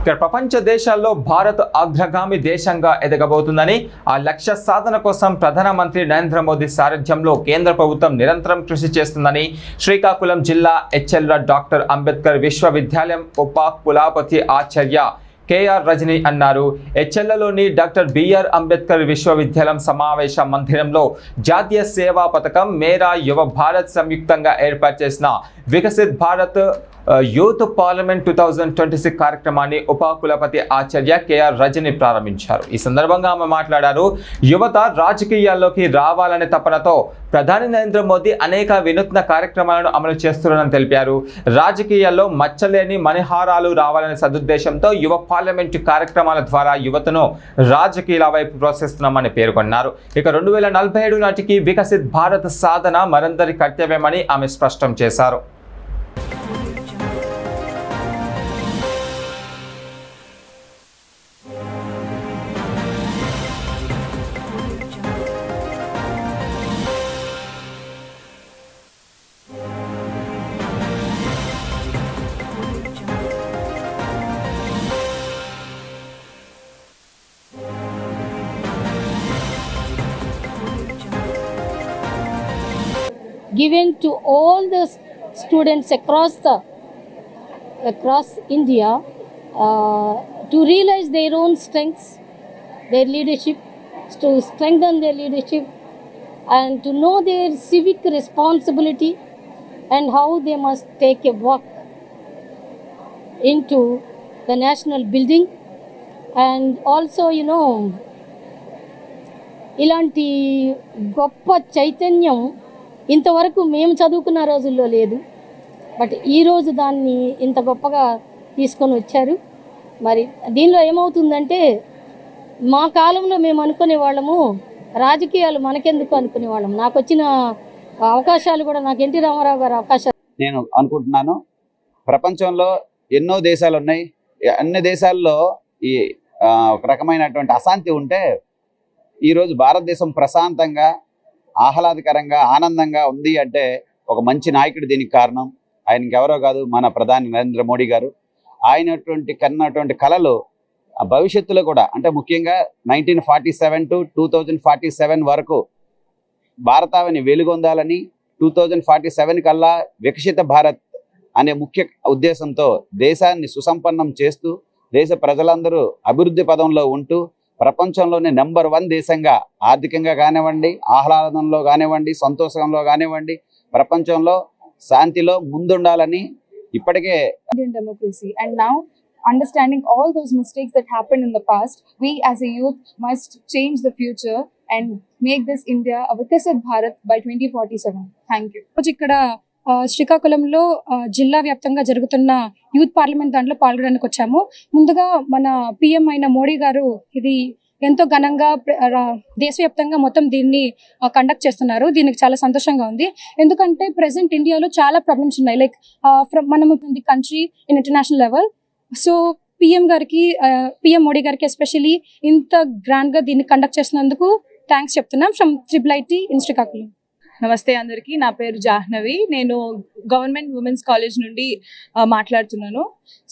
ఇక్కడ ప్రపంచ దేశాల్లో భారత్ అగ్రగామి దేశంగా ఎదగబోతుందని, ఆ లక్ష్య సాధన కోసం ప్రధానమంత్రి నరేంద్ర మోదీ సారథ్యంలో కేంద్ర ప్రభుత్వం నిరంతరం కృషి చేస్తుందని శ్రీకాకుళం జిల్లా హెచ్ఎల్ డాక్టర్ అంబేద్కర్ విశ్వవిద్యాలయం ఉప కులపతి ఆచార్య కేఆర్ రజని అన్నారు. హెచ్ఎల్లోని డాక్టర్ బిఆర్ అంబేద్కర్ విశ్వవిద్యాలయం సమావేశ మందిరంలో జాతీయ సేవా పథకం మేరా యువ భారత్ సంయుక్తంగా ఏర్పాటు చేసిన వికసిత్ భారత్ యూత్ పార్లమెంట్ 2026 కార్యక్రమాన్ని ఉప కులపతి ఆచార్య కేఆర్ రజని ప్రారంభించారు. ఈ సందర్భంగా ఆమె మాట్లాడారు. యువత రాజకీయాల్లోకి రావాలనే తపనతో ప్రధాని నరేంద్ర మోదీ అనేక వినూత్న కార్యక్రమాలను అమలు చేస్తున్నారని తెలిపారు. రాజకీయాల్లో మచ్చలేని మణిహారాలు రావాలనే సదుద్దేశంతో యువ పార్లమెంటు కార్యక్రమాల ద్వారా యువతను రాజకీయాల వైపు ప్రోత్సహిస్తున్నామని పేర్కొన్నారు. ఇక 2047 నాటికి వికసిత్ భారత్ సాధన మనందరి కర్తవ్యమని ఆమె స్పష్టం చేశారు. Given to all the students across India to realize their own strengths, their leadership, to strengthen their leadership and to know their civic responsibility and how they must take a walk into the national building. And also, ఇలాంటి గొప్ప చైతన్యం ఇంతవరకు మేము చదువుకున్న రోజుల్లో లేదు. But ఈరోజు దాన్ని ఇంత గొప్పగా తీసుకొని వచ్చారు. మరి దీనిలో ఏమవుతుందంటే, మా కాలంలో మేము అనుకునే వాళ్ళము రాజకీయాలు మనకెందుకు అనుకునే వాళ్ళం. నాకు వచ్చిన అవకాశాలు కూడా నాకు ఎన్టీ రామారావు గారు అవకాశాలు నేను అనుకుంటున్నాను. ప్రపంచంలో ఎన్నో దేశాలు ఉన్నాయి. అన్ని దేశాల్లో ఈ ఒక రకమైనటువంటి అశాంతి ఉంటే ఈరోజు భారతదేశం ప్రశాంతంగా ఆహ్లాదకరంగా ఆనందంగా ఉంది అంటే ఒక మంచి నాయకుడు దీనికి కారణం. ఆయనకి ఎవరో కాదు, మన ప్రధాని నరేంద్ర మోడీ గారు. ఆయనటువంటి కన్నటువంటి కళలు భవిష్యత్తులో కూడా, అంటే ముఖ్యంగా 1947 to 2047 వరకు భారతావని వెలుగొందాలని, 2047 కల్లా వికసిత భారత్ అనే ముఖ్య ఉద్దేశంతో దేశాన్ని సుసంపన్నం చేస్తూ దేశ ప్రజలందరూ అభివృద్ధి పదంలో ఉంటూ ప్రపంచంలోనే నెంబర్ 1 దేశంగా ఆర్థికంగా కానివ్వండి, ఆహ్లాదంలో కానివ్వండి, సంతోషంలో కానివ్వండి, ప్రపంచంలో శాంతిలో ముందుండాలని ఇప్పటికే Indian democracy. And now, understanding all those mistakes that happened in the past, we as a youth must change the future and make this India a Viksit Bharat by 2047. Thank you. ఇక్కడ శ్రీకాకుళంలో జిల్లా వ్యాప్తంగా జరుగుతున్న youth parliament దాంట్లో పాల్గొనడానికి వచ్చాము. ముందుగా మన పిఎం అయిన మోడీ గారు ఇది ఎంతో ఘనంగా దేశవ్యాప్తంగా మొత్తం దీన్ని కండక్ట్ చేస్తున్నారు. దీనికి చాలా సంతోషంగా ఉంది. ఎందుకంటే ప్రెసెంట్ ఇండియాలో చాలా ప్రాబ్లమ్స్ ఉన్నాయి. లైక్ మనం the country in international level. So PM Modi గారికి ఎస్పెషల్లీ ఇంత గ్రాండ్ గా దీన్ని కండక్ట్ చేసినందుకు థ్యాంక్స్ చెప్తున్నాం ఫ్రమ్ IIIT ఇన్ శ్రీకాకుళం. నమస్తే అందరికీ, నా పేరు జాహ్నవి. నేను గవర్నమెంట్ ఉమెన్స్ కాలేజ్ నుండి మాట్లాడుతున్నాను.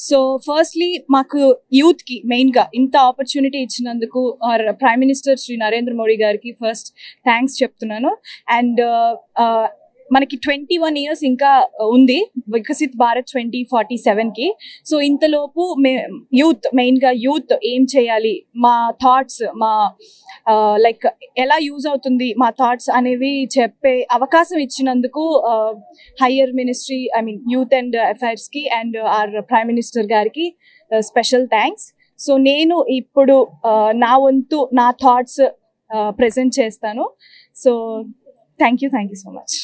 సో ఫస్ట్లీ మాకు యూత్కి మెయిన్గా ఇంత ఆపర్చునిటీ ఇచ్చినందుకు ప్రైమ్ మినిస్టర్ శ్రీ నరేంద్ర మోడీ గారికి ఫస్ట్ థ్యాంక్స్ చెప్తున్నాను. అండ్ మనకి 21 years ఇంకా ఉంది వికసిత్ భారత్ 2047కి. సో ఇంతలోపు మెయిన్గా యూత్ ఏం చేయాలి, మా థాట్స్, మా లైక్ ఎలా యూజ్ అవుతుంది మా థాట్స్ అనేవి చెప్పే అవకాశం ఇచ్చినందుకు హయ్యర్ మినిస్ట్రీ, యూత్ అండ్ అఫైర్స్కి అండ్ ఆర్ ప్రైమ్ మినిస్టర్ గారికి స్పెషల్ థ్యాంక్స్. సో నేను ఇప్పుడు నా వంతు నా థాట్స్ ప్రెజెంట్ చేస్తాను. So thank you so much.